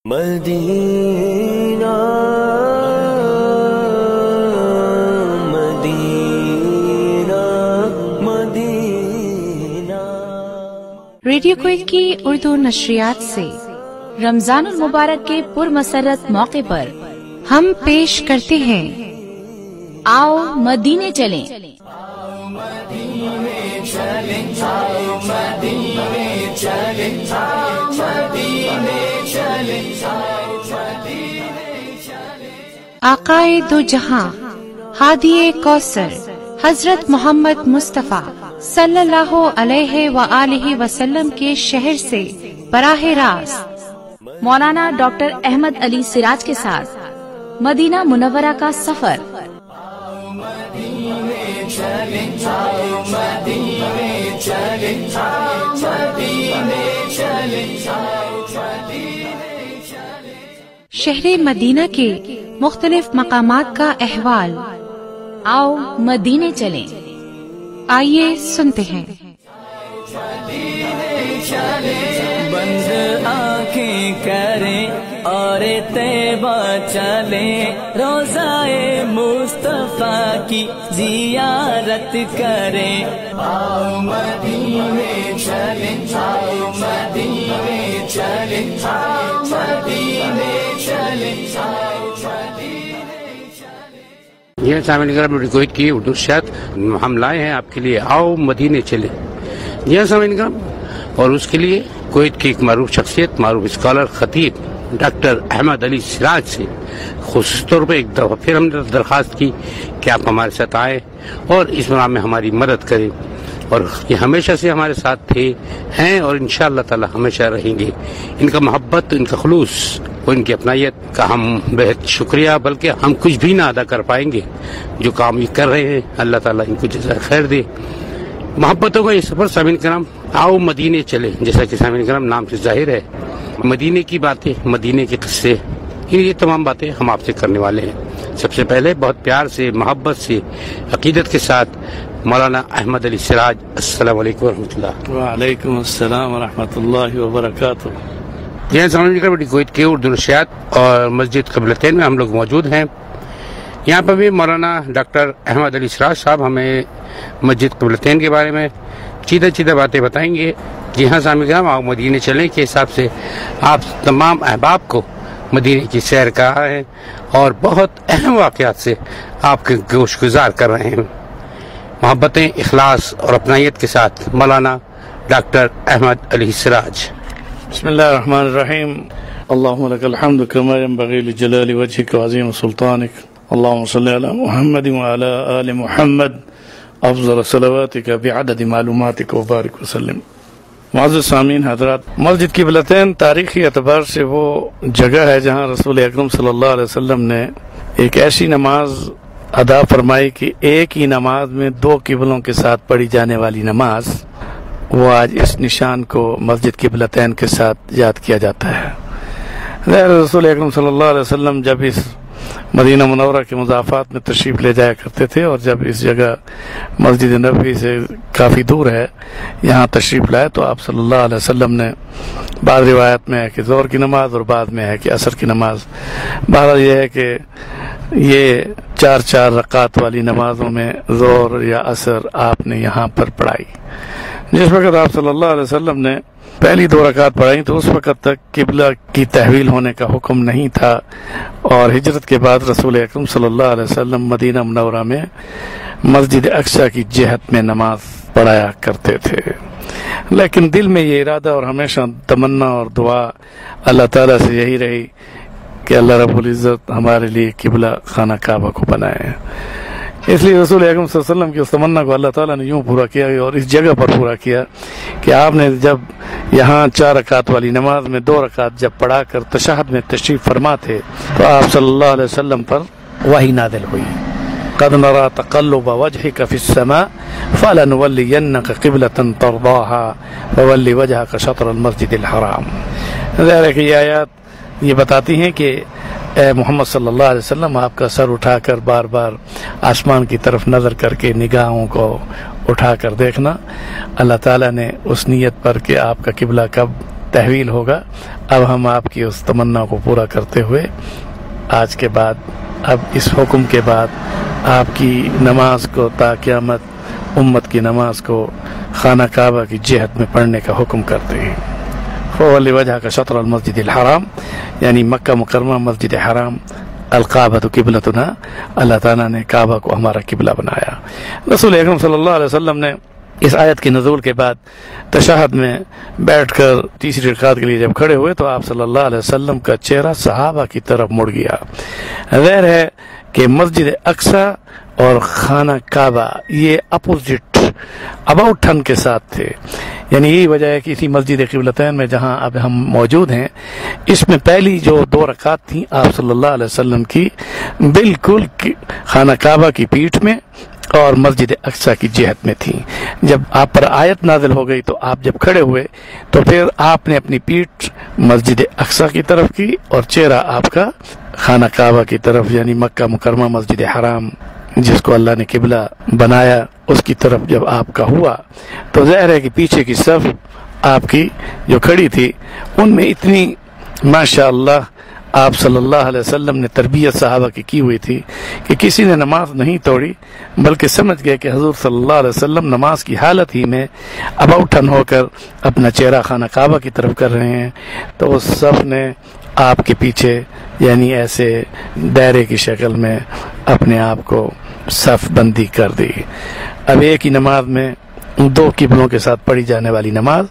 مدینہ مدینہ مدینہ۔ Radio Kuwait کی اردو نشریات سے رمضان المبارک کے پرمسرت موقع پر ہم پیش کرتے ہیں آؤ مدینے چلیں۔ آقائے دو جہاں ہادی کوثر حضرت محمد مصطفیٰ صلی اللہ علیہ وآلہ وسلم کے شہر سے براہ راست مولانا ڈاکٹر احمد علی سراج کے ساتھ مدینہ منورہ کا سفر۔ شہر مدینہ کے مختلف مقامات کا احوال، آؤ مدینے چلیں۔ آئیے سنتے ہیں۔ بند آنکھیں کریں اور طیبہ چلیں، روضائے مصطفیٰ کی زیارت کریں۔ آؤ مدینے چلیں، آؤ مدینے چلیں، آؤ مدینے چلیں، آؤ مدینے چلیں۔ یہ سامعین کرام ریڈیو کویت کی اردو نشریات ہم لائے ہیں آپ کے لیے، آؤ مدینے چلیں۔ یہ سامعین کرام، اور اس کے لیے کویت کی ایک معروف شخصیت، معروف اسکالر، خطیب ڈاکٹر احمد علی سراج سے خصوصی طور پہ ایک دفعہ پھر ہم نے درخواست کی کہ آپ ہمارے ساتھ آئیں اور اس پروگرام میں ہماری مدد کریں، اور یہ ہمیشہ سے ہمارے ساتھ تھے، ہیں اور انشاءاللہ تعالی ہمیشہ رہیں گے۔ ان کا محبت، ان کا خلوص اور ان کی اپنائیت کا ہم بہت شکریہ، بلکہ ہم کچھ بھی نہ ادا کر پائیں گے۔ جو کام یہ کر رہے ہیں اللہ تعالیٰ ان کو جزائے خیر دے۔ محبتوں کا یہ سفر سامعین کرام، آؤ مدینے چلے، جیسا کہ سامعین کرام نام سے ظاہر ہے، مدینے کی باتیں، مدینے کے قصے، یہ تمام باتیں ہم آپ سے کرنے والے ہیں۔ سب سے پہلے بہت پیار سے، محبت سے، عقیدت کے ساتھ مولانا احمد علی سراج، السلام علیکم ورحمۃ اللہ۔ وعلیکم السلام ورحمۃ اللہ وبرکاتہ۔ جہاں سامعین کرام کویت کے اردو نشریات اور مسجد قبلتین میں ہم لوگ موجود ہیں۔ یہاں پر بھی مولانا ڈاکٹر احمد علی سراج صاحب ہمیں مسجد قبلتین کے بارے میں چیدہ باتیں بتائیں گے۔ جی ہاں سامعین کرام، آؤ مدینے چلیں کے حساب سے آپ تمام احباب کو مدینے کی سیر کر رہے ہیں اور بہت اہم واقعات سے آپ کے گوش گزار کر رہے ہیں۔ محبتیں، اخلاص اور اپنائیت کے ساتھ مولانا ڈاکٹر احمد علی سراج۔ بسم اللہ الرحمن الرحیم۔ اللہم لک الحمد کما ینبغی لجلال وجہک وعظیم سلطانک، اللہم صلی علی محمد وعلی آل محمد افضل صلواتک بعدد معلوماتک وبارک وسلم۔ معزز سامعین حضرات، مسجد قبلتین تاریخی اعتبار سے وہ جگہ ہے جہاں رسول اکرم صلی اللہ علیہ وسلم نے ایک ایسی نماز ادا فرمائی کہ ایک ہی نماز میں دو قبلوں کے ساتھ پڑھی جانے والی نماز، وہ آج اس نشان کو مسجد قبلتین کے ساتھ یاد کیا جاتا ہے۔ رسول اکرم صلی اللہ علیہ وسلم جب اس مدینہ منورہ کے مضافات میں تشریف لے جایا کرتے تھے، اور جب اس جگہ مسجد نبوی سے کافی دور ہے یہاں تشریف لائے، تو آپ صلی اللہ علیہ وسلم نے بعض روایت میں ہے کہ ظہر کی نماز اور بعد میں ہے کہ عصر کی نماز، بہرحال یہ ہے کہ یہ 4 رکعات والی نمازوں میں ظہر یا عصر آپ نے یہاں پر پڑھائی۔ جس وقت آپ صلی اللہ علیہ وسلم نے پہلی 2 رکعات پڑھائی تو اس وقت تک قبلہ کی تحویل ہونے کا حکم نہیں تھا، اور ہجرت کے بعد رسول اکرم صلی اللہ علیہ وسلم مدینہ منورہ میں مسجد اقصی کی جہت میں نماز پڑھایا کرتے تھے۔ لیکن دل میں یہ ارادہ اور ہمیشہ تمنا اور دعا اللہ تعالیٰ سے یہی رہی کہ اللہ رب العزت ہمارے لیے قبلہ خانہ کعبہ کو بنائے۔ اس لیے رسول اکرم صلی اللہ علیہ وسلم کی اس تمنا کو اللہ تعالیٰ نے یوں پورا کیا اور اس جگہ پر پورا کیا کہ آپ نے جب یہاں 4 رکعات والی نماز میں 2 رکعات جب پڑھا کر تشہد میں تشریف فرما تھے تو آپ صلی اللہ علیہ وسلم پر وحی نازل ہوئی۔ قد نرى تقلب وجهك في السماء فلنولينك قبلة ترضاها فول وجهك شطر المسجد الحرام۔ ظاہر ہے کہ یہ آیات یہ بتاتی ہیں کہ اے محمد صلی اللہ علیہ وسلم، آپ کا سر اٹھا کر بار بار آسمان کی طرف نظر کر کے نگاہوں کو اٹھا کر دیکھنا، اللہ تعالیٰ نے اس نیت پر کہ آپ کا قبلہ کب تحویل ہوگا۔ اب ہم آپ کی اس تمنا کو پورا کرتے ہوئے آج کے بعد اب اس حکم کے بعد آپ کی نماز کو تا قیامت امت کی نماز کو خانہ کعبہ کی جہت میں پڑھنے کا حکم کرتے ہیں۔ فولی وجہ کا شطر المسجد الحرام، یعنی مکہ مکرمہ مسجد حرام، القعبۃ قبلتنا، اللہ تعالیٰ نے کعبہ کو ہمارا قبلہ بنایا۔ رسول اکرم صلی اللہ علیہ وسلم نے اس آیت کے نزول کے بعد تشہد میں بیٹھ کر تیسری رکعت کے لیے جب کھڑے ہوئے تو آپ صلی اللہ علیہ وسلم کا چہرہ صحابہ کی طرف مڑ گیا۔ ظاہر ہے کہ مسجد اقصی اور خانہ کعبہ یہ اپوزٹ اباؤٹ ٹرن کے ساتھ تھے، یعنی یہی وجہ ہے کہ اسی مسجد قبلتین میں جہاں اب ہم موجود ہیں، اس میں پہلی جو 2 رکعت تھیں آپ صلی اللہ علیہ وسلم کی بالکل خانہ کعبہ کی پیٹھ میں اور مسجد اقصی کی جہت میں تھیں۔ جب آپ پر آیت نازل ہو گئی تو آپ جب کھڑے ہوئے تو پھر آپ نے اپنی پیٹھ مسجد اقصی کی طرف کی اور چہرہ آپ کا خانہ کعبہ کی طرف، یعنی مکہ مکرمہ مسجد حرام جس کو اللہ نے قبلہ بنایا اس کی طرف جب آپ کا ہوا تو ظاہر ہے کہ پیچھے کی صف آپ کی جو کھڑی تھی ان میں اتنی ماشاءاللہ آپ صلی اللہ علیہ وسلم نے تربیت صحابہ کی ہوئی تھی کہ کسی نے نماز نہیں توڑی، بلکہ سمجھ گئے کہ حضور صلی اللہ علیہ وسلم نماز کی حالت ہی میں اباؤٹ ٹرن ہو کر اپنا چہرہ خانہ کعبہ کی طرف کر رہے ہیں، تو اس صف نے آپ کے پیچھے یعنی ایسے دائرے کی شکل میں اپنے آپ کو صف بندی کر دی۔ اب ایک ہی نماز میں 2 قبلوں کے ساتھ پڑھی جانے والی نماز،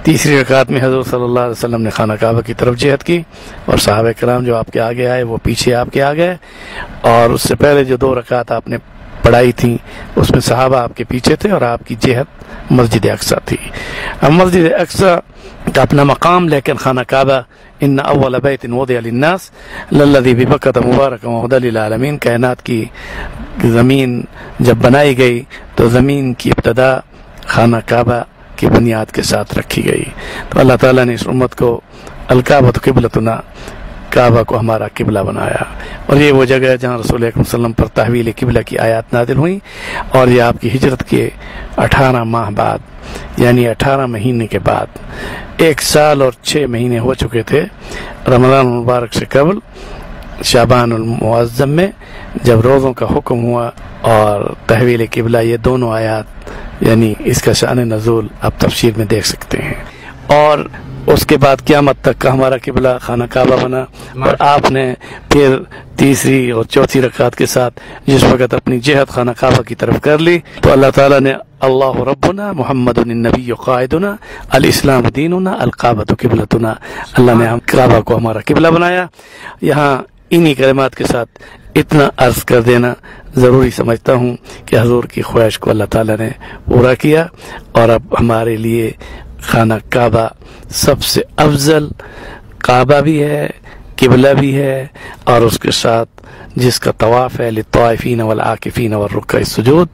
تیسری رکعت میں حضور صلی اللہ علیہ وسلم نے خانہ کعبہ کی طرف جہت کی اور صحابہ کرام جو آپ کے آگے آئے وہ پیچھے آپ کے آگے، اور اس سے پہلے جو 2 رکعت آپ نے پڑھائی تھیں اس میں صحابہ آپ کے پیچھے تھے اور آپ کی جہت مسجد اقصی تھی۔ اب مسجد اقصی کا اپنا مقام، لیکن خانہ کعبہ ان اول بیت وضع للناس للذی ببکۃ مبارکا وہدی للعالمین، کائنات کی زمین جب بنائی گئی تو زمین کی ابتدا خانہ کعبہ کی بنیاد کے ساتھ رکھی گئی، تو اللہ تعالیٰ نے اس امت کو الکعبۃ قبلتنا، کعبہ کو ہمارا قبلہ بنایا، اور یہ وہ جگہ ہے جہاں رسول اکرم صلی اللہ علیہ وسلم پر تحویل قبلہ کی آیات نازل ہوئیں، اور یہ آپ کی ہجرت کے 18 ماہ بعد، یعنی 18 مہینے کے بعد، 1 سال اور 6 مہینے ہو چکے تھے رمضان المبارک سے قبل، شعبان المعظم میں جب روزوں کا حکم ہوا اور تحویل قبلہ، یہ دونوں آیات یعنی اس کا شان نزول آپ تفسیر میں دیکھ سکتے ہیں۔ اور اس کے بعد قیامت تک کا ہمارا قبلہ خانہ کعبہ بنا، اور آپ نے پھر تیسری اور چوتھی رکعت کے ساتھ جس وقت اپنی جہت خانہ کعبہ کی طرف کر لی تو اللہ تعالیٰ نے اللہ ربنا محمد النبی قائدنا الاسلام دیننا الکعبۃ قبلتنا، اللہ نے ہم کعبہ کو ہمارا قبلہ بنایا۔ یہاں انہی کلمات کے ساتھ اتنا عرض کر دینا ضروری سمجھتا ہوں کہ حضور کی خواہش کو اللہ تعالیٰ نے پورا کیا، اور اب ہمارے لیے خانہ کعبہ سب سے افضل کعبہ بھی ہے، قبلہ بھی ہے، اور اس کے ساتھ جس کا طواف ہے للطائفین والعاکفین والرکع السجود،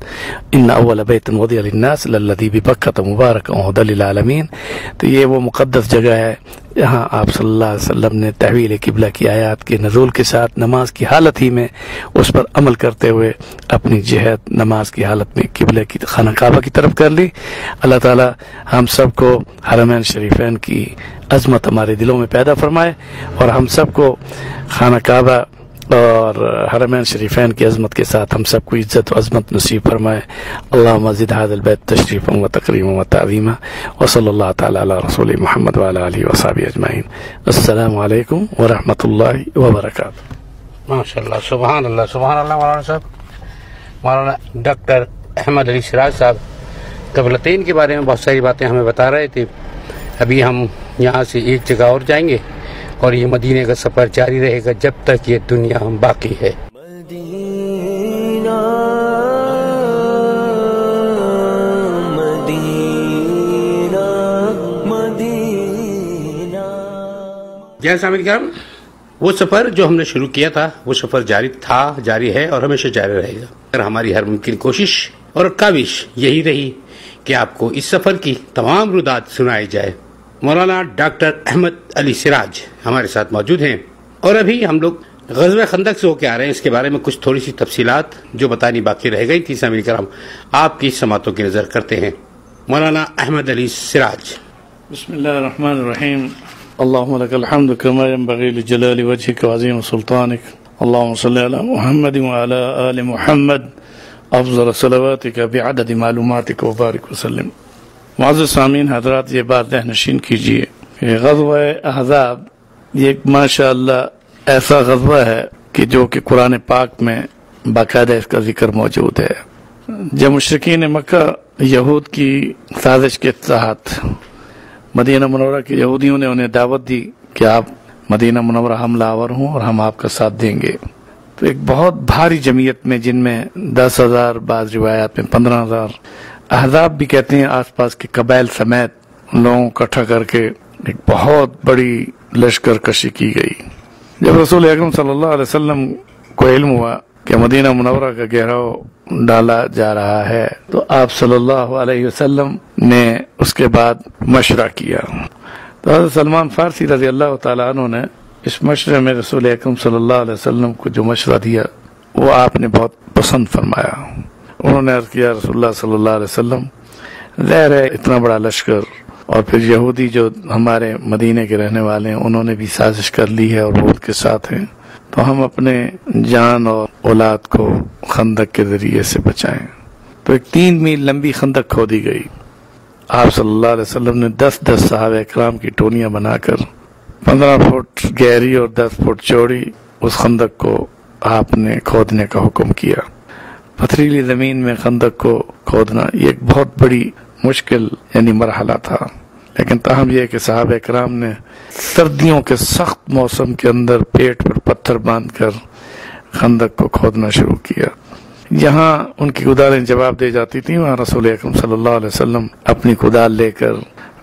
ان اول بیت وضع للناس للذی ببکۃ مبارکا وہدی للعالمین، تو یہ وہ مقدس جگہ ہے جہاں آپ صلی اللہ علیہ وسلم نے تحویل قبلہ کی آیات کے نزول کے ساتھ نماز کی حالت ہی میں اس پر عمل کرتے ہوئے اپنی جہت نماز کی حالت میں قبلہ کی خانہ کعبہ کی طرف کر لی۔ اللہ تعالی ہم سب کو حرمین شریفین کی عظمت ہمارے دلوں میں پیدا فرمائے، اور ہم سب کو خانہ کعبہ اور حرمین شریفین کی عظمت کے ساتھ ہم سب کو عزت و عظمت نصیب فرمائے۔ اللہم زد ھذا البیت تشریفا و تکریما و تعظیما، وصلی اللہ تعالی علی رسول محمد وعلی آلہ وصحبہ اجمعین۔ السلام علیکم ورحمۃ اللہ وبرکاتہ۔ ماشاء اللہ، سبحان اللہ، سبحان اللہ۔ مولانا صاحب، مولانا ڈاکٹر احمد علی سراج صاحب قبلتین کے بارے میں بہت ساری باتیں ہمیں بتا رہے تھے۔ ابھی ہم یہاں سے ایک جگہ اور جائیں گے اور یہ مدینے کا سفر جاری رہے گا جب تک یہ دنیا ہم باقی ہے۔ مدینہ مدینہ مدینہ۔ جی سامعین کرام، وہ سفر جو ہم نے شروع کیا تھا وہ سفر جاری تھا، جاری ہے اور ہمیشہ جاری رہے گا، اور ہماری ہر ممکن کوشش اور کاوش یہی رہی کہ آپ کو اس سفر کی تمام رودات سنائی جائے۔ مولانا ڈاکٹر احمد علی سراج ہمارے ساتھ موجود ہیں، اور ابھی ہم لوگ غزوہ خندق سے ہو کے آ رہے ہیں۔ اس کے بارے میں کچھ تھوڑی سی تفصیلات جو بتانی باقی رہ گئی تھی، سامعین کرام آپ کی سماعتوں کی نظر کرتے ہیں۔ مولانا احمد علی سراج۔ بسم اللہ الرحمن الرحیم اللهم لك الحمد كما ينبغي لجلال وجهك وعظيم سلطانك اللهم صل على محمد وعلى آل محمد افضل صلواتك بعدد معلوماتك وبارك وسلم. معزز سامعین حضرات، یہ بات ذہن نشین کیجئے کہ غزوہ احزاب یہ ماشاءاللہ ایسا غزوہ ہے کہ جو کہ قرآن پاک میں باقاعدہ اس کا ذکر موجود ہے. جب مشرکین مکہ یہود کی سازش کے تحت مدینہ منورہ کے یہودیوں نے انہیں دعوت دی کہ آپ مدینہ منورہ حملہ آور ہوں اور ہم آپ کا ساتھ دیں گے، تو ایک بہت بھاری جمعیت میں، جن میں 10,000 بعض روایات میں 15,000 احزاب بھی کہتے ہیں، آس پاس کے قبائل سمیت لوگوں کو اکٹھا کر کے ایک بہت بڑی لشکر کشی کی گئی. جب رسول اکرم صلی اللہ علیہ وسلم کو علم ہوا کہ مدینہ منورہ کا گھیراؤ ڈالا جا رہا ہے تو آپ صلی اللہ علیہ وسلم نے اس کے بعد مشورہ کیا. تو حضرت سلمان فارسی رضی اللہ تعالیٰ عنہ نے اس مشورے میں رسول اکرم صلی اللہ علیہ وسلم کو جو مشورہ دیا وہ آپ نے بہت پسند فرمایا. انہوں نے عرض کیا رسول اللہ صلی اللہ علیہ وسلم، ظاہر ہے اتنا بڑا لشکر اور پھر یہودی جو ہمارے مدینے کے رہنے والے ہیں انہوں نے بھی سازش کر لی ہے اور وہ ان کے ساتھ ہیں، تو ہم اپنے جان اور اولاد کو خندق کے ذریعے سے بچائیں. تو ایک 3 میل لمبی خندق کھودی گئی. آپ صلی اللہ علیہ وسلم نے 10 صحابہ اکرام کی ٹونیاں بنا کر 15 فٹ گہری اور 10 فٹ چوڑی اس خندق کو آپ نے کھودنے کا حکم کیا. پتھریلی زمین میں خندق کو کھودنا یہ ایک بہت بڑی مشکل یعنی مرحلہ تھا، لیکن تاہم یہ کہ صحابہ اکرام نے سردیوں کے سخت موسم کے اندر پیٹ پر پتھر باندھ کر خندق کو کھودنا شروع کیا. جہاں ان کی کدالیں جواب دے جاتی تھیں وہاں رسول اکرم صلی اللہ علیہ وسلم اپنی کدال لے کر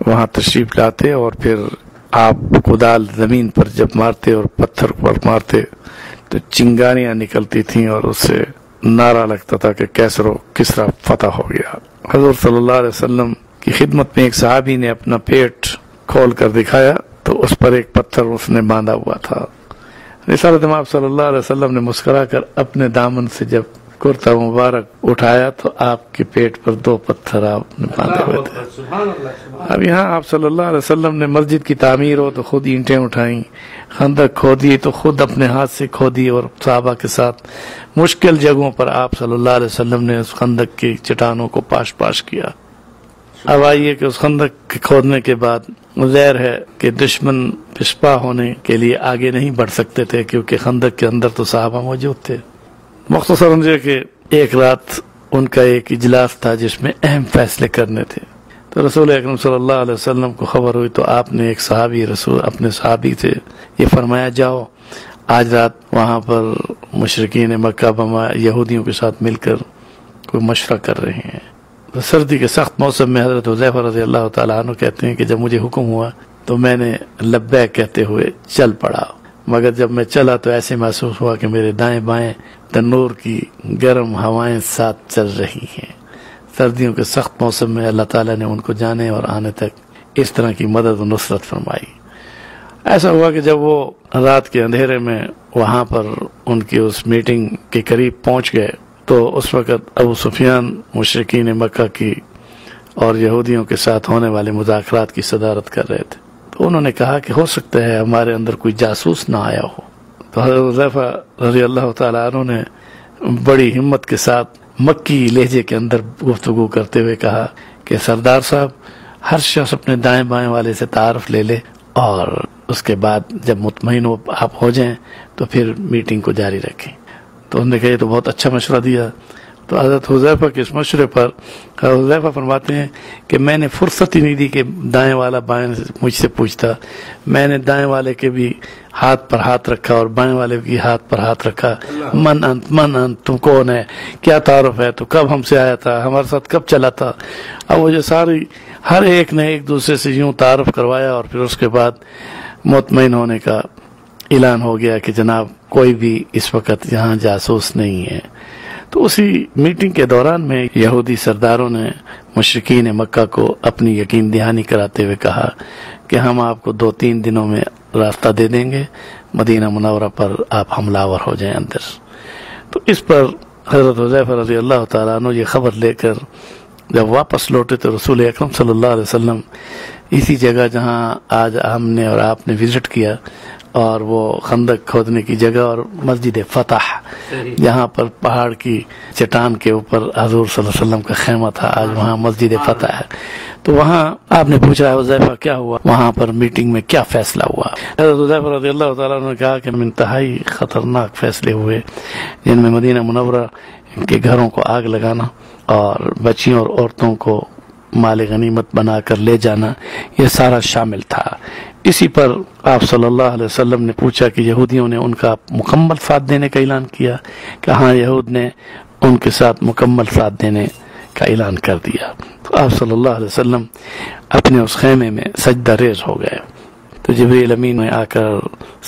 وہاں تشریف لاتے اور پھر آپ کدال زمین پر جب مارتے اور پتھر پر مارتے تو چنگاریاں نکلتی تھیں اور اس سے نعرہ لگتا تھا کہ کیسر و کسرا فتح ہو گیا. حضور صلی اللہ علیہ وسلم کی خدمت میں ایک صحابی نے اپنا پیٹ کھول کر دکھایا تو اس پر ایک پتھر اس نے باندھا ہوا تھا. رسالت مآب صلی اللہ علیہ وسلم نے مسکرا کر اپنے دامن سے جب کرتا مبارک اٹھایا تو آپ کے پیٹ پر 2 پتھر آپ نے باندھے ہوئے تھے. اب یہاں آپ صلی اللہ علیہ وسلم نے مسجد کی تعمیر ہو تو خود اینٹیں اٹھائیں، خندق کھودی تو خود اپنے ہاتھ سے کھودی اور صحابہ کے ساتھ مشکل جگہوں پر آپ صلی اللہ علیہ وسلم نے اس خندق کی چٹانوں کو پاش کیا. اب آئیے کہ اس خندق کے کھودنے کے بعد ظاہر ہے کہ دشمن پسپا ہونے کے لیے آگے نہیں بڑھ سکتے تھے کیونکہ خندق کے اندر تو صحابہ موجود تھے. مختصراً یہ کہ ایک رات ان کا ایک اجلاس تھا جس میں اہم فیصلے کرنے تھے. تو رسول اکرم صلی اللہ علیہ وسلم کو خبر ہوئی تو آپ نے ایک صحابی اپنے صحابی سے یہ فرمایا، جاؤ آج رات وہاں پر مشرکین مکہ بما یہودیوں کے ساتھ مل کر کوئی مشورہ کر رہے ہیں. تو سردی کے سخت موسم میں حضرت حذیفہ رضی اللہ تعالیٰ عنہ کہتے ہیں کہ جب مجھے حکم ہوا تو میں نے لبیک کہتے ہوئے چل پڑا، مگر جب میں چلا تو ایسے محسوس ہوا کہ میرے دائیں بائیں تنور کی گرم ہوائیں ساتھ چل رہی ہیں. سردیوں کے سخت موسم میں اللہ تعالیٰ نے ان کو جانے اور آنے تک اس طرح کی مدد و نصرت فرمائی. ایسا ہوا کہ جب وہ رات کے اندھیرے میں وہاں پر ان کی اس میٹنگ کے قریب پہنچ گئے تو اس وقت ابو سفیان مشرکین مکہ کی اور یہودیوں کے ساتھ ہونے والے مذاکرات کی صدارت کر رہے تھے. تو انہوں نے کہا کہ ہو سکتا ہے ہمارے اندر کوئی جاسوس نہ آیا ہو. تو حضرت حذیفہ رضی اللہ تعالیٰ عنہ نے بڑی ہمت کے ساتھ مکی لہجے کے اندر گفتگو کرتے ہوئے کہا کہ سردار صاحب، ہر شخص اپنے دائیں بائیں والے سے تعارف لے لے اور اس کے بعد جب مطمئن آپ ہو جائیں تو پھر میٹنگ کو جاری رکھیں. تو انہوں نے کہا یہ تو بہت اچھا مشورہ دیا. تو حضرت حذیفہ کے اس مشورے پر حضرت حذیفہ فرماتے ہیں کہ میں نے فرصت ہی نہیں دی کہ دائیں والا بائیں مجھ سے پوچھتا. میں نے دائیں والے کے بھی ہاتھ پر ہاتھ رکھا اور بائیں والے کی ہاتھ پر ہاتھ رکھا. من انت، تم کون ہے، کیا تعارف ہے، تو کب ہم سے آیا تھا، ہمارے ساتھ کب چلا تھا. اب وہ جو ساری ہر ایک نے ایک دوسرے سے یوں تعارف کروایا اور پھر اس کے بعد مطمئن ہونے کا اعلان ہو گیا کہ جناب کوئی بھی اس وقت یہاں جاسوس نہیں ہے. تو اسی میٹنگ کے دوران میں یہودی سرداروں نے مشرکین مکہ کو اپنی یقین دہانی کراتے ہوئے کہا کہ ہم آپ کو 2-3 دنوں میں راستہ دے دیں گے، مدینہ منورہ پر آپ حملہ آور ہو جائیں اندر. تو اس پر حضرت حذیفہ رضی اللہ تعالیٰ عنہ یہ خبر لے کر جب واپس لوٹے تو رسول اکرم صلی اللہ علیہ وسلم اسی جگہ جہاں آج ہم نے اور آپ نے وزٹ کیا، اور وہ خندق کھودنے کی جگہ اور مسجد فتح جہاں پر پہاڑ کی چٹان کے اوپر حضور صلی اللہ علیہ وسلم کا خیمہ تھا، آج وہاں مسجد فتح ہے. تو وہاں آپ نے پوچھا حذیفہ کیا ہوا، وہاں پر میٹنگ میں کیا فیصلہ ہوا؟ حضرت حذیفہ رضی اللہ تعالیٰ عنہ نے کہا کہ انتہائی خطرناک فیصلے ہوئے، جن میں مدینہ منورہ کے گھروں کو آگ لگانا اور بچیوں اور عورتوں کو مال غنیمت بنا کر لے جانا، یہ سارا شامل تھا. اسی پر آپ صلی اللہ علیہ وسلم نے پوچھا کہ یہودیوں نے ان کا مکمل ساتھ دینے کا اعلان کیا، کہ ہاں یہود نے ان کے ساتھ مکمل ساتھ دینے کا اعلان کر دیا. تو آپ صلی اللہ علیہ وسلم اپنے اس خیمے میں سجدہ ریز ہو گئے. تو جبریل امین نے آ کر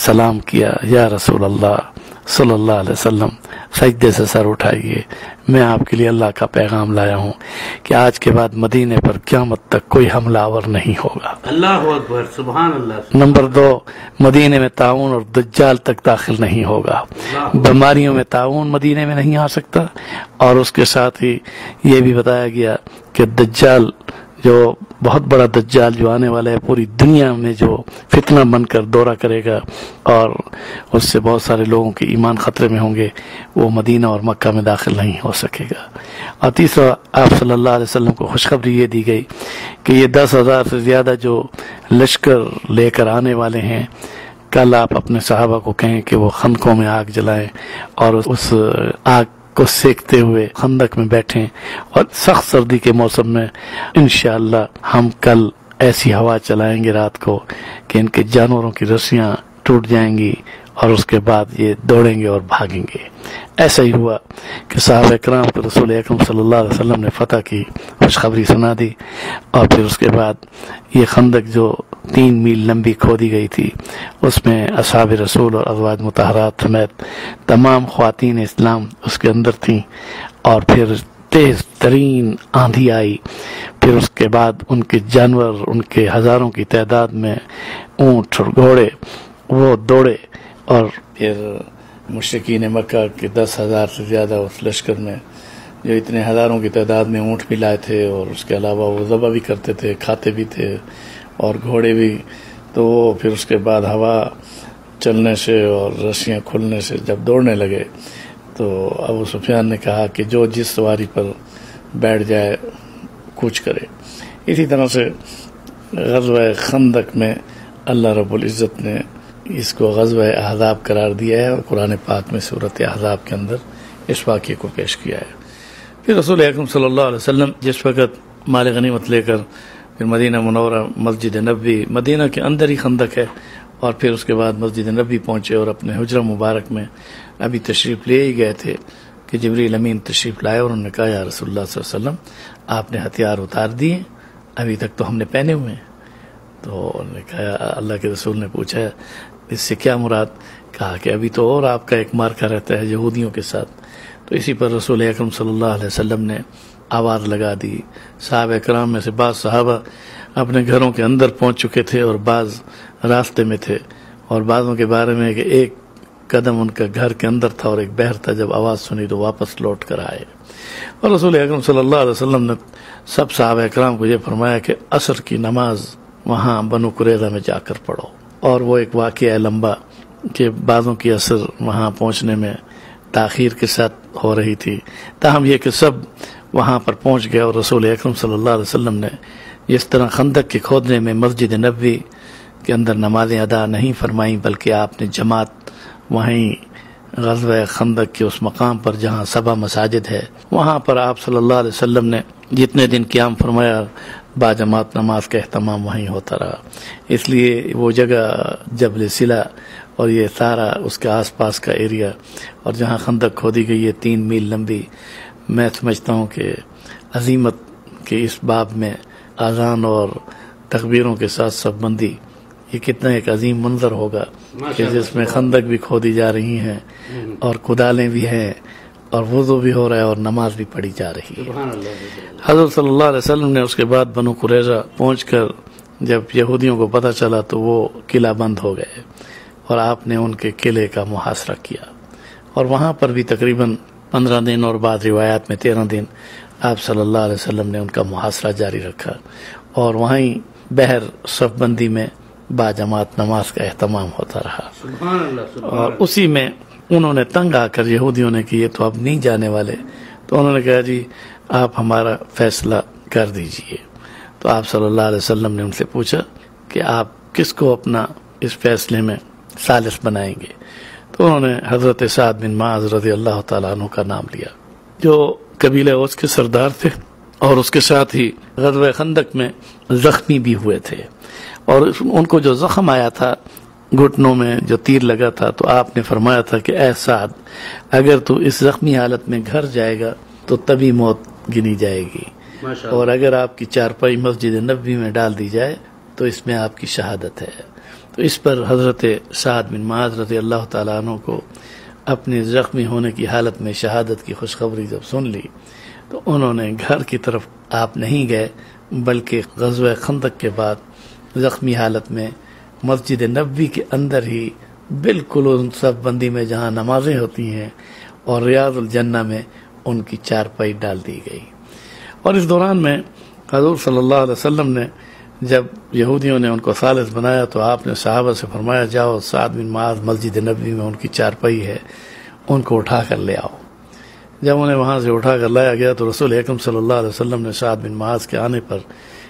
سلام کیا، یا رسول اللہ صلی اللہ علیہ وسلم سجدے سے سر اٹھائیے، میں آپ کے لیے اللہ کا پیغام لایا ہوں کہ آج کے بعد مدینے پر قیامت تک کوئی حملہ آور نہیں ہوگا. اللہ اکبر، سبحان اللہ. نمبر 2، مدینے میں طاعون اور دجال تک داخل نہیں ہوگا. بیماریوں میں طاعون مدینے میں نہیں آ سکتا، اور اس کے ساتھ ہی یہ بھی بتایا گیا کہ دجال جو بہت بڑا دجال جو آنے والا ہے، پوری دنیا میں جو فتنہ بن کر دورہ کرے گا اور اس سے بہت سارے لوگوں کے ایمان خطرے میں ہوں گے، وہ مدینہ اور مکہ میں داخل نہیں ہو سکے گا. اور تیسرا، آپ صلی اللہ علیہ وسلم کو خوشخبری یہ دی گئی کہ یہ 10,000 سے زیادہ جو لشکر لے کر آنے والے ہیں، کل آپ اپنے صحابہ کو کہیں کہ وہ خندقوں میں آگ جلائیں اور اس آگ کو سیکتے ہوئے خندق میں بیٹھیں، اور سخت سردی کے موسم میں انشاءاللہ ہم کل ایسی ہوا چلائیں گے رات کو کہ ان کے جانوروں کی رسیاں ٹوٹ جائیں گی، اور اس کے بعد یہ دوڑیں گے اور بھاگیں گے. ایسا ہی ہوا کہ صحابہ کرام کو رسول اکرم صلی اللہ علیہ وسلم نے فتح کی خوشخبری سنا دی، اور پھر اس کے بعد یہ خندق جو 3 میل لمبی کھودی گئی تھی، اس میں اصحاب رسول اور ازواج مطہرات سمیت تمام خواتین اسلام اس کے اندر تھیں. اور پھر تیز ترین آندھی آئی، پھر اس کے بعد ان کے جانور، ان کے ہزاروں کی تعداد میں اونٹ اور گھوڑے وہ دوڑے، اور پھر مشرکین مکہ کے 10,000 سے زیادہ اس لشکر میں، جو اتنے ہزاروں کی تعداد میں اونٹ بھی لائے تھے، اور اس کے علاوہ وہ ذبح بھی کرتے تھے، کھاتے بھی تھے، اور گھوڑے بھی. تو وہ پھر اس کے بعد ہوا چلنے سے اور رسیاں کھلنے سے جب دوڑنے لگے، تو ابو سفیان نے کہا کہ جو جس سواری پر بیٹھ جائے کوچ کرے. اسی طرح سے غزوہ خندق میں اللہ رب العزت نے اس کو غزوہ احزاب قرار دیا ہے، اور قرآن پاک میں سورۃ احزاب کے اندر اس واقعے کو پیش کیا ہے. پھر رسول اکرم صلی اللہ علیہ وسلم جس وقت مال غنیمت لے کر پھر مدینہ منورہ مسجد نبوی، مدینہ کے اندر ہی خندق ہے، اور پھر اس کے بعد مسجد نبوی پہنچے، اور اپنے حجرہ مبارک میں ابھی تشریف لے ہی گئے تھے کہ جبریل امین تشریف لائے، اور انہوں نے کہا یا رسول اللہ صلی اللہ علیہ وسلم آپ نے ہتھیار اتار دیے، ابھی تک تو ہم نے پہنے ہوئے ہیں. تو انہوں نے کہا، اللہ کے رسول نے پوچھا اس سے کیا مراد؟ کہا کہ ابھی تو اور آپ کا ایک مارکا رہتا ہے یہودیوں کے ساتھ. تو اسی پر رسول اکرم صلی اللہ علیہ وسلم نے آواز لگا دی. صحابہ کرام میں سے بعض صحابہ اپنے گھروں کے اندر پہنچ چکے تھے، اور بعض راستے میں تھے، اور بعضوں کے بارے میں کہ ایک قدم ان کا گھر کے اندر تھا اور ایک باہر تھا، جب آواز سنی تو واپس لوٹ کر آئے. اور رسول اکرم صلی اللہ علیہ وسلم نے سب صحابہ کرام کو یہ فرمایا کہ عصر کی نماز وہاں بنو قریظہ میں جا کر پڑھو. اور وہ ایک واقعہ ہے لمبا کہ بعضوں کی عصر وہاں پہنچنے میں تاخیر کے ساتھ ہو رہی تھی، تاہم یہ کہ سب وہاں پر پہنچ گئے. اور رسول اکرم صلی اللہ علیہ وسلم نے جس طرح خندق کے کھودنے میں مسجد نبوی کے اندر نمازیں ادا نہیں فرمائیں، بلکہ آپ نے جماعت وہیں غزوہ خندق کے اس مقام پر جہاں 7 مساجد ہے، وہاں پر آپ صلی اللہ علیہ وسلم نے جتنے دن قیام فرمایا، با جماعت نماز کا اہتمام وہیں ہوتا رہا. اس لیے وہ جگہ جبل سلا اور یہ سارا اس کے آس پاس کا ایریا، اور جہاں خندق کھودی گئی ہے 3 میل لمبی، میں سمجھتا ہوں کہ عظیمت کے اس باب میں اذان اور تکبیروں کے ساتھ صف بندی، یہ کتنا ایک عظیم منظر ہوگا کہ جس میں خندق بھی کھودی جا رہی ہیں، اور کدالیں بھی ہیں، اور وضو بھی ہو رہا ہے، اور نماز بھی پڑھی جا رہی ہے. حضرت صلی اللہ علیہ وسلم نے اس کے بعد بنو قریظہ پہنچ کر جب یہودیوں کو پتہ چلا تو وہ قلعہ بند ہو گئے، اور آپ نے ان کے قلعے کا محاصرہ کیا، اور وہاں پر بھی تقریباً 15 دن اور بعض روایات میں 13 دن آپ صلی اللہ علیہ وسلم نے ان کا محاصرہ جاری رکھا اور وہیں بہر صف بندی میں باجماعت نماز کا اہتمام ہوتا رہا. اور اسی میں انہوں نے تنگ آ کر یہودیوں نے کہ یہ تو اب نہیں جانے والے، تو انہوں نے کہا جی آپ ہمارا فیصلہ کر دیجئے. تو آپ صلی اللہ علیہ وسلم نے ان سے پوچھا کہ آپ کس کو اپنا اس فیصلے میں ثالث بنائیں گے؟ تو انہوں نے حضرت سعد بن معاذ رضی اللہ تعالیٰ عنہ کا نام لیا، جو قبیلہ اوس کے سردار تھے اور اس کے ساتھ ہی غزوہ خندق میں زخمی بھی ہوئے تھے. اور ان کو جو زخم آیا تھا گھٹنوں میں، جو تیر لگا تھا، تو آپ نے فرمایا تھا کہ اے سعد، اگر تو اس زخمی حالت میں گھر جائے گا تو تبھی موت گنی جائے گی، اور اگر آپ کی چارپائی مسجد نبوی میں ڈال دی جائے تو اس میں آپ کی شہادت ہے. تو اس پر حضرت سعد بن معاذ رضی اللہ تعالیٰ عنہ کو اپنے زخمی ہونے کی حالت میں شہادت کی خوشخبری جب سن لی تو انہوں نے گھر کی طرف آپ نہیں گئے، بلکہ غزوہ خندق کے بعد زخمی حالت میں مسجد نبوی کے اندر ہی بالکل ان صف بندی میں جہاں نمازیں ہوتی ہیں اور ریاض الجنہ میں ان کی چارپائی ڈال دی گئی. اور اس دوران میں حضور صلی اللہ علیہ وسلم نے جب یہودیوں نے ان کو ثالث بنایا تو آپ نے صحابہ سے فرمایا جاؤ سعد بن معاذ مسجد نبوی میں ان کی چارپائی ہے، ان کو اٹھا کر لے آؤ. جب انہیں وہاں سے اٹھا کر لایا گیا تو رسول اکرم صلی اللہ علیہ وسلم نے سعد بن معاذ کے آنے پر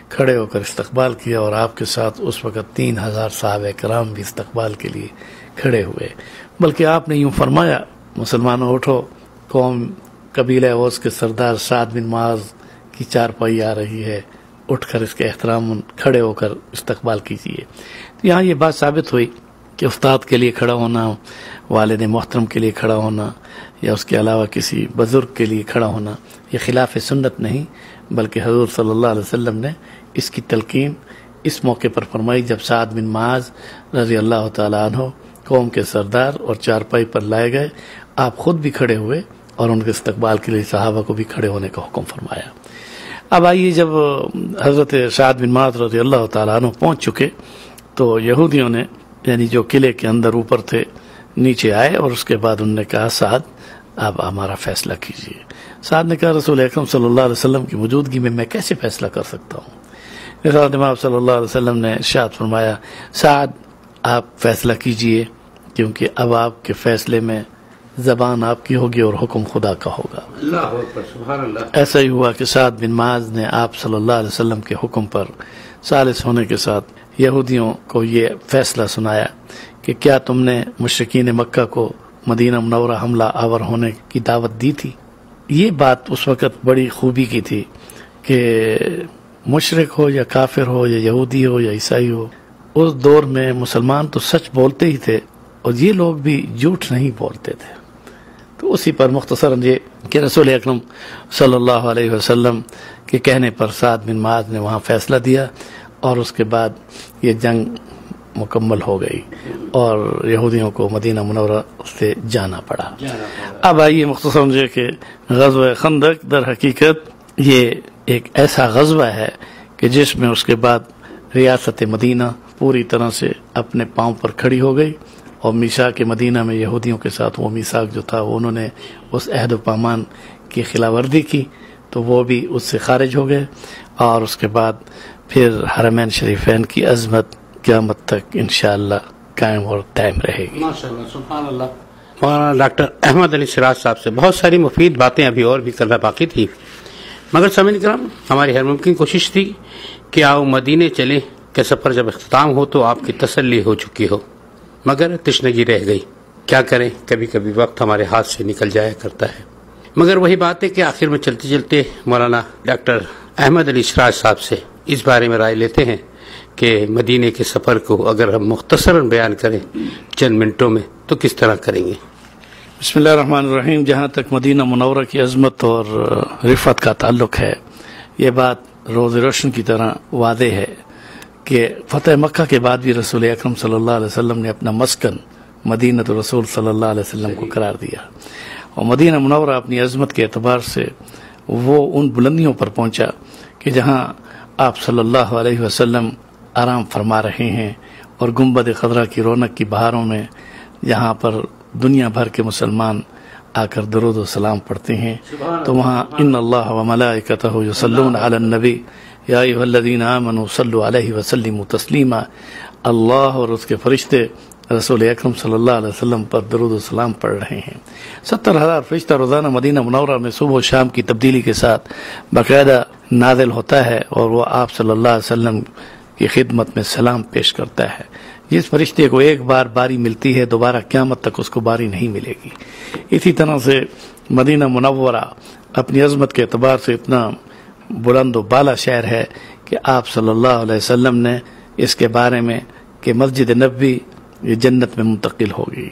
کھڑے ہو کر استقبال کیا، اور آپ کے ساتھ اس وقت 3000 صحابہ کرام بھی استقبال کے لیے کھڑے ہوئے. بلکہ آپ نے یوں فرمایا مسلمانوں اٹھو، قوم قبیلہ اوس کے سردار سعد بن معاذ کی چارپائی آ رہی ہے، اٹھ کر اس کے احترام کھڑے ہو کر استقبال کیجیے. یہاں یہ بات ثابت ہوئی کہ استاد کے لیے کھڑا ہونا، والد محترم کے لیے کھڑا ہونا، یا اس کے علاوہ کسی بزرگ کے لیے کھڑا ہونا یہ خلاف سنت نہیں، بلکہ حضور صلی اللہ علیہ وسلم نے اس کی تلقین اس موقع پر فرمائی جب سعد بن معاذ رضی اللہ تعالیٰ عنہ قوم کے سردار اور چارپائی پر لائے گئے، آپ خود بھی کھڑے ہوئے اور ان کے استقبال کے لیے صحابہ کو بھی کھڑے ہونے کا حکم فرمایا. اب آئیے جب حضرت سعد بن معاذ رضی اللہ تعالیٰ عنہ پہنچ چکے تو یہودیوں نے یعنی جو قلعے کے اندر اوپر تھے نیچے آئے، اور اس کے بعد انہوں نے کہا سعد آپ ہمارا فیصلہ کیجیے. سعد نے کہا رسول اکرم صلی اللہ علیہ وسلم کی موجودگی میں کیسے فیصلہ کر سکتا ہوں؟ امام صلی اللہ علیہ وسلم نے ارشاد فرمایا سعد آپ فیصلہ کیجیے، کیونکہ اب آپ کے فیصلے میں زبان آپ کی ہوگی اور حکم خدا کا ہوگا. اللہ اکبر، سبحان اللہ. ایسا ہی ہوا کہ سعد بن معاذ نے آپ صلی اللہ علیہ وسلم کے حکم پر ثالث ہونے کے ساتھ یہودیوں کو یہ فیصلہ سنایا کہ کیا تم نے مشرکین مکہ کو مدینہ منورہ حملہ آور ہونے کی دعوت دی تھی؟ یہ بات اس وقت بڑی خوبی کی تھی کہ مشرک ہو یا کافر ہو یا یہودی ہو یا عیسائی ہو، اس دور میں مسلمان تو سچ بولتے ہی تھے اور یہ لوگ بھی جھوٹ نہیں بولتے تھے. تو اسی پر مختصراً یہ کہ رسول اکرم صلی اللہ علیہ وسلم کے کہنے پر سعد بن معاذ نے وہاں فیصلہ دیا، اور اس کے بعد یہ جنگ مکمل ہو گئی اور یہودیوں کو مدینہ منورہ سے جانا پڑا. اب آئیے مختصراً یہ کہ غزوہ خندق در حقیقت یہ ایک ایسا غزوہ ہے کہ جس میں اس کے بعد ریاست مدینہ پوری طرح سے اپنے پاؤں پر کھڑی ہو گئی، اور میثاق مدینہ میں یہودیوں کے ساتھ وہ میثاق جو تھا انہوں نے اس عہد و پیمان کی خلاف ورزی کی تو وہ بھی اس سے خارج ہو گئے، اور اس کے بعد پھر حرمین شریفین کی عظمت قیامت تک انشاءاللہ قائم اور دائم رہے گی. ماشاءاللہ، سبحان اللہ. مولانا ڈاکٹر احمد علی سراج صاحب سے بہت ساری مفید باتیں ابھی اور بھی کرنا باقی تھی، مگر سامعین کرام ہماری ہر ممکن کوشش تھی کہ آؤ مدینے چلیں کہ سفر جب اختتام ہو تو آپ کی تسلی ہو چکی ہو، مگر تشنگی رہ گئی. کیا کریں، کبھی کبھی وقت ہمارے ہاتھ سے نکل جایا کرتا ہے. مگر وہی بات ہے کہ آخر میں چلتے چلتے مولانا ڈاکٹر احمد علی سراج صاحب سے اس بارے میں رائے لیتے ہیں کہ مدینے کے سفر کو اگر ہم مختصراً بیان کریں چند منٹوں میں تو کس طرح کریں گے؟ بسم اللہ الرحمن الرحیم. جہاں تک مدینہ منورہ کی عظمت اور رفعت کا تعلق ہے، یہ بات روز روشن کی طرح واضح ہے کہ فتح مکہ کے بعد بھی رسول اکرم صلی اللہ علیہ وسلم نے اپنا مسکن مدینہ رسول صلی اللہ علیہ وسلم کو قرار دیا، اور مدینہ منورہ اپنی عظمت کے اعتبار سے وہ ان بلندیوں پر پہنچا کہ جہاں آپ صلی اللہ علیہ وسلم آرام فرما رہے ہیں، اور گنبد خضرا کی رونق کی بہاروں میں جہاں پر دنیا بھر کے مسلمان آ کر درود و سلام پڑھتے ہیں تو وہاں ان اللہ و ملائکتہ یصلون علی النبی یا ایھا الذین آمنوا صلوا علیہ وسلموا تسلیما، اللہ اور اس کے فرشتے رسول اکرم صلی اللہ علیہ وسلم پر درود و سلام پڑھ رہے ہیں۔ 70,000 فرشتہ روزانہ مدینہ منورہ میں صبح و شام کی تبدیلی کے ساتھ باقاعدہ نازل ہوتا ہے اور وہ آپ صلی اللہ علیہ وسلم کی خدمت میں سلام پیش کرتا ہے۔ جس فرشتے کو ایک بار باری ملتی ہے دوبارہ قیامت تک اس کو باری نہیں ملے گی۔ اسی طرح سے مدینہ منورہ اپنی عظمت کے اعتبار سے اتنا بلند و بالا شہر ہے کہ آپ صلی اللہ علیہ وسلم نے اس کے بارے میں کہ مسجد نبوی یہ جنت میں منتقل ہوگی،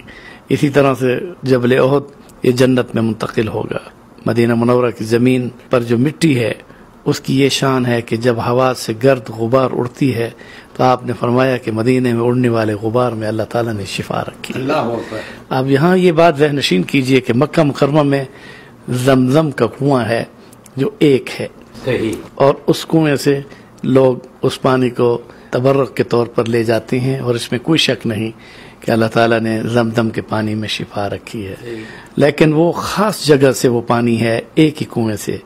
اسی طرح سے جبل احد یہ جنت میں منتقل ہوگا۔ مدینہ منورہ کی زمین پر جو مٹی ہے اس کی یہ شان ہے کہ جب ہوا سے گرد غبار اڑتی ہے تو آپ نے فرمایا کہ مدینے میں اڑنے والے غبار میں اللہ تعالیٰ نے شفا رکھی۔ آپ یہاں یہ بات ذہن نشین کیجئے کہ مکہ مکرمہ میں زمزم کا کنواں ہے جو ایک ہے، اور اس کنویں سے لوگ اس پانی کو تبرک کے طور پر لے جاتے ہیں، اور اس میں کوئی شک نہیں کہ اللہ تعالیٰ نے زمزم کے پانی میں شفا رکھی ہے، لیکن وہ خاص جگہ سے وہ پانی ہے، ایک ہی کنویں سے۔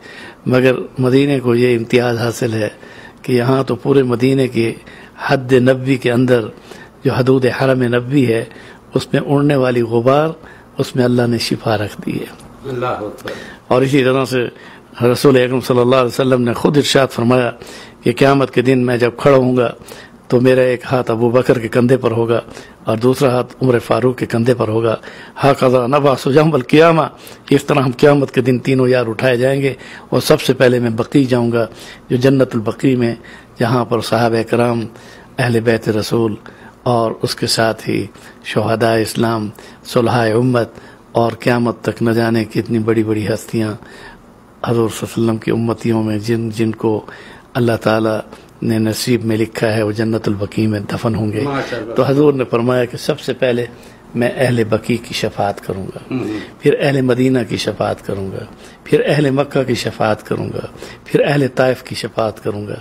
مگر مدینے کو یہ امتیاز حاصل ہے کہ یہاں تو پورے مدینے کی حد نبوی کے اندر جو حدود حرم نبوی ہے اس میں اڑنے والی غبار اس میں اللہ نے شفا رکھ دی ہے۔ اور اسی طرح سے رسول اکرم صلی اللہ علیہ وسلم نے خود ارشاد فرمایا کہ قیامت کے دن میں جب کھڑا ہوں گا تو میرا ایک ہاتھ ابو بکر کے کندھے پر ہوگا اور دوسرا ہاتھ عمر فاروق کے کندھے پر ہوگا، ہاکذا نبعث یوم القیامہ، اس طرح ہم قیامت کے دن تینوں یار اٹھائے جائیں گے، اور سب سے پہلے میں بقیع جاؤں گا جو جنت البقیع میں، جہاں پر صحابہ کرام، اہل بیت رسول اور اس کے ساتھ ہی شہداء اسلام، صلحاء امت اور قیامت تک نہ جانے کتنی بڑی بڑی ہستیاں حضور صلی اللہ علیہ وسلم کی امتیوں میں جن کو اللہ تعالیٰ نے نصیب میں لکھا ہے وہ جنت البقیع میں دفن ہوں گے۔ تو حضور نے فرمایا کہ سب سے پہلے میں اہل بقیع کی شفاعت کروں گا، پھر اہل مدینہ کی شفاعت کروں گا، پھر اہل مکہ کی شفاعت کروں گا، پھر اہل طائف کی شفاعت کروں گا۔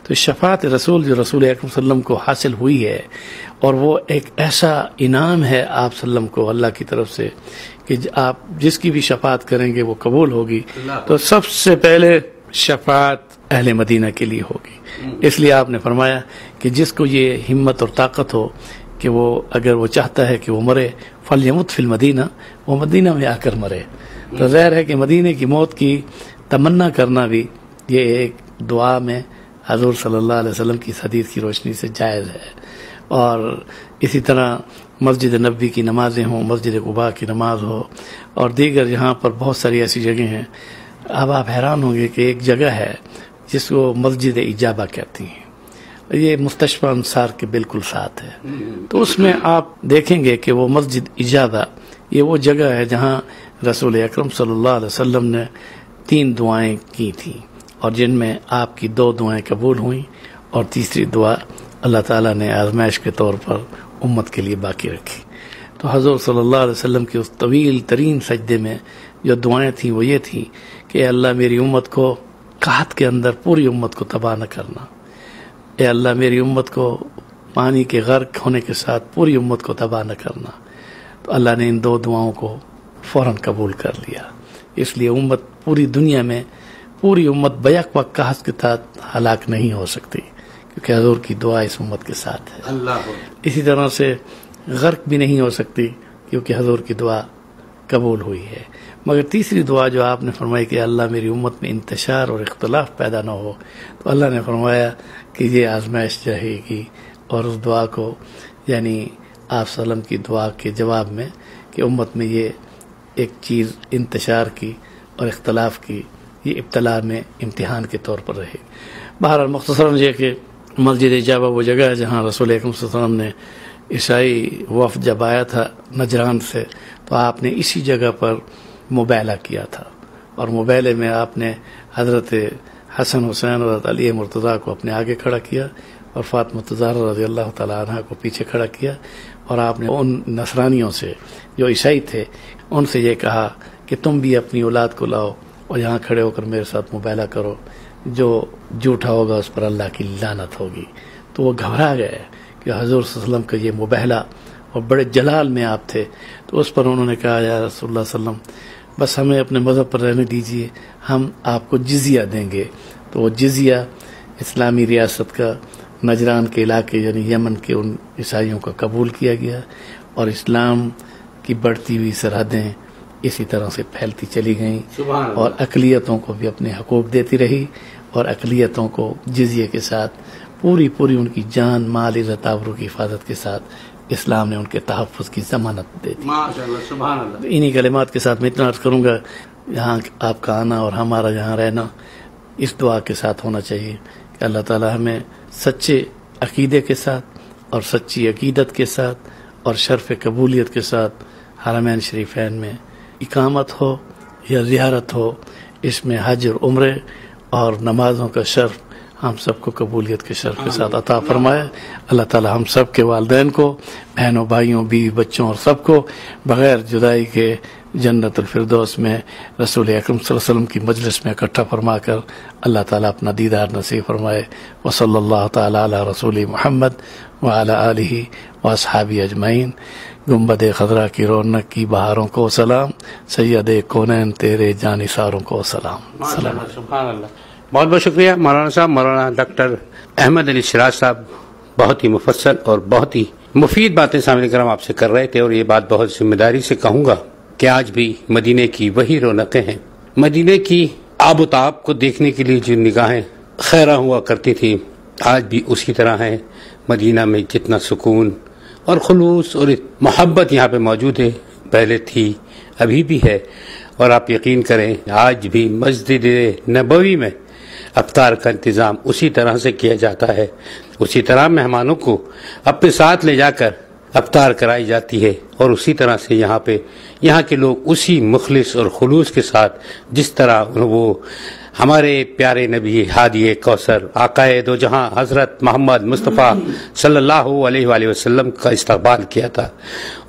تو شفاعت رسول جو رسول اکرم صلی اللہ علیہ وسلم کو حاصل ہوئی ہے، اور وہ ایک ایسا انعام ہے آپ صلی اللہ علیہ وسلم کو اللہ کی طرف سے کہ آپ جس کی بھی شفاعت کریں گے وہ قبول ہوگی۔ تو سب سے پہلے شفاعت اہل مدینہ کے لیے ہوگی، اس لیے آپ نے فرمایا کہ جس کو یہ ہمت اور طاقت ہو کہ وہ اگر وہ چاہتا ہے کہ وہ مرے فلیمت فی المدینہ، وہ مدینہ میں آ کر مرے۔ تو ظاہر ہے کہ مدینہ کی موت کی تمنا کرنا بھی یہ ایک دعا میں حضور صلی اللہ علیہ وسلم کی حدیث کی روشنی سے جائز ہے۔ اور اسی طرح مسجد نبوی کی نمازیں ہوں، مسجد قباء کی نماز ہو، اور دیگر یہاں پر بہت ساری ایسی جگہیں ہیں۔ اب آپ حیران ہوں گے کہ ایک جگہ ہے جس کو مسجد اجابہ کہتی ہیں، یہ مستشفى انصار کے بالکل ساتھ ہے۔ تو اس میں آپ دیکھیں گے کہ وہ مسجد اجابہ یہ وہ جگہ ہے جہاں رسول اکرم صلی اللہ علیہ وسلم نے 3 دعائیں کی تھیں، اور جن میں آپ کی 2 دعائیں قبول ہوئیں، اور تیسری دعا اللہ تعالیٰ نے آزمائش کے طور پر امت کے لیے باقی رکھی۔ تو حضور صلی اللہ علیہ وسلم کے اس طویل ترین سجدے میں جو دعائیں تھیں وہ یہ تھیں کہ اے اللہ میری امت کو قحط کے اندر پوری امت کو تباہ نہ کرنا، اے اللہ میری امت کو پانی کے غرق ہونے کے ساتھ پوری امت کو تباہ نہ کرنا۔ تو اللہ نے ان 2 دعاؤں کو فوراً قبول کر لیا۔ اس لیے امت پوری دنیا میں پوری امت بیک وقت قحط کے تحت ہلاک نہیں ہو سکتی، کیونکہ حضور کی دعا اس امت کے ساتھ ہے۔ اسی طرح سے غرق بھی نہیں ہو سکتی کیونکہ حضور کی دعا قبول ہوئی ہے۔ مگر تیسری دعا جو آپ نے فرمائی کہ اللہ میری امت میں انتشار اور اختلاف پیدا نہ ہو، تو اللہ نے فرمایا کہ یہ آزمائش رہے گی، اور اس دعا کو یعنی آپ صلی اللہ علیہ وسلم کی دعا کے جواب میں کہ امت میں یہ ایک چیز انتشار کی اور اختلاف کی، یہ ابتلا میں امتحان کے طور پر رہے۔ بہرحال مختصراً یہ کہ مسجد اجابہ وہ جگہ ہے جہاں رسول اکرم صلی اللہ علیہ وسلم نے عیسائی وفد جب آیا تھا نجران سے، تو آپ نے اسی جگہ پر مباہلہ کیا تھا، اور مباہلے میں آپ نے حضرت حسن حسین اور حضرت علی مرتضیٰ کو اپنے آگے کھڑا کیا، اور فاطمہ الزہرا رضی اللہ تعالیٰ عنہ کو پیچھے کھڑا کیا، اور آپ نے ان نصرانیوں سے جو عیسائی تھے ان سے یہ کہا کہ تم بھی اپنی اولاد کو لاؤ اور یہاں کھڑے ہو کر میرے ساتھ مباہلہ کرو، جو جھوٹا ہوگا اس پر اللہ کی لعنت ہوگی۔ تو وہ گھبرا گئے کہ حضور صلی اللہ علیہ وسلم کا یہ مباہلہ، اور بڑے جلال میں آپ تھے، تو اس پر انہوں نے کہا یا رسول اللہ صلی اللہ علیہ وسلم بس ہمیں اپنے مذہب پر رہنے دیجیے، ہم آپ کو جزیہ دیں گے. تو وہ جزیہ اسلامی ریاست کا نجران کے علاقے یعنی یمن کے ان عیسائیوں کا قبول کیا گیا، اور اسلام کی بڑھتی ہوئی سرحدیں اسی طرح سے پھیلتی چلی گئیں، اور اقلیتوں کو بھی اپنے حقوق دیتی رہی، اور اقلیتوں کو جزیے کے ساتھ پوری ان کی جان مال عزت آبرو کی حفاظت کے ساتھ اسلام نے ان کے تحفظ کی ضمانت دے دی. ماشاءاللہ سبحان اللہ. انہی کلمات کے ساتھ میں اتنا عرض کروں گا، یہاں آپ کا آنا اور ہمارا یہاں رہنا اس دعا کے ساتھ ہونا چاہیے کہ اللہ تعالی ہمیں سچے عقیدے کے ساتھ اور سچی عقیدت کے ساتھ اور شرف قبولیت کے ساتھ حرمین شریفین میں اقامت ہو یا زیارت ہو، اس میں حج اور عمرے اور نمازوں کا شرف ہم سب کو قبولیت کے شرف کے ساتھ عطا فرمائے. اللہ تعالی ہم سب کے والدین کو، بہنوں بھائیوں بیوی بچوں اور سب کو بغیر جدائی کے جنت الفردوس میں رسول اکرم صلی اللہ علیہ وسلم کی مجلس میں اکٹھا فرما کر اللہ تعالیٰ اپنا دیدار نصیب فرمائے. وصلی اللہ تعالیٰ علی رسول محمد وعلی آلہ واصحابہ اجمعین. گنبد خضرا کی رونق کی بہاروں کو سلام، سید کونین تیرے جانثاروں کو سلام. سبحان اللہ. بہت بہت شکریہ مولانا صاحب. مولانا ڈاکٹر احمد علی شیراز صاحب بہت ہی مفصل اور بہت ہی مفید باتیں سامعین کرام آپ سے کر رہے تھے، اور یہ بات بہت ذمہ داری سے کہوں گا کہ آج بھی مدینے کی وہی رونقیں ہیں. مدینے کی آب و تاب کو دیکھنے کے لیے جو نگاہیں خیرہ ہوا کرتی تھیں آج بھی اسی طرح ہیں. مدینہ میں جتنا سکون اور خلوص اور محبت یہاں پہ موجود ہے، پہلے تھی ابھی بھی ہے. اور آپ یقین کریں آج بھی مسجد نبوی میں افطار کا انتظام اسی طرح سے کیا جاتا ہے، اسی طرح مہمانوں کو اپنے ساتھ لے جا کر افطار کرائی جاتی ہے، اور اسی طرح سے یہاں کے لوگ اسی مخلص اور خلوص کے ساتھ جس طرح وہ ہمارے پیارے نبی ہادی کوثر آقائے دو جہاں حضرت محمد مصطفیٰ صلی اللہ علیہ وآلہ وسلم کا استقبال کیا تھا،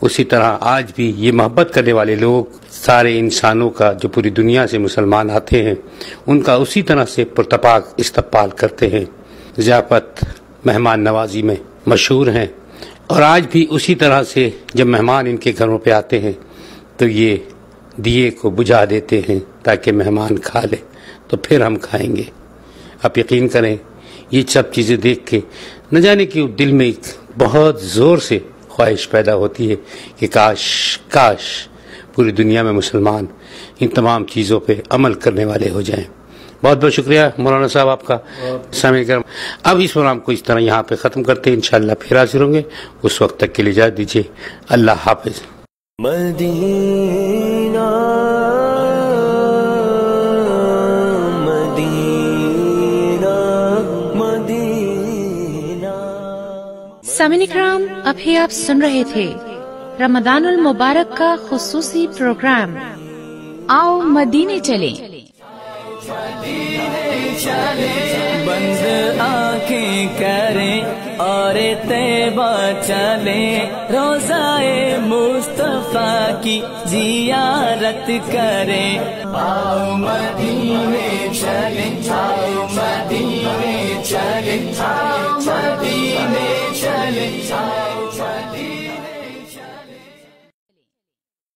اسی طرح آج بھی یہ محبت کرنے والے لوگ سارے انسانوں کا جو پوری دنیا سے مسلمان آتے ہیں ان کا اسی طرح سے پرتپاک استقبال کرتے ہیں، ضیافت مہمان نوازی میں مشہور ہیں. اور آج بھی اسی طرح سے جب مہمان ان کے گھروں پہ آتے ہیں تو یہ دیے کو بجھا دیتے ہیں تاکہ مہمان کھا لے تو پھر ہم کھائیں گے. آپ یقین کریں یہ سب چیزیں دیکھ کے نہ جانے کہ دل میں ایک بہت زور سے خواہش پیدا ہوتی ہے کہ کاش پوری دنیا میں مسلمان ان تمام چیزوں پہ عمل کرنے والے ہو جائیں. بہت بہت شکریہ مولانا صاحب آپ کا. سامعین کرام اب اس پروگرام کو اس طرح یہاں پہ ختم کرتے ہیں، انشاءاللہ پھر حاضر ہوں گے. اس وقت تک کے لیے اجازت دیجیے. اللہ حافظ. مدینہ مدینہ مدینہ. سامعین کرام ابھی آپ سن رہے تھے رمضان المبارک کا خصوصی پروگرام آؤ مدینے چلیں. بند آنکھیں کریں اور طیبہ چلیں، روضائے مصطفیٰ کی زیارت کریں. آؤ مدینے چلیں، آؤ مدینے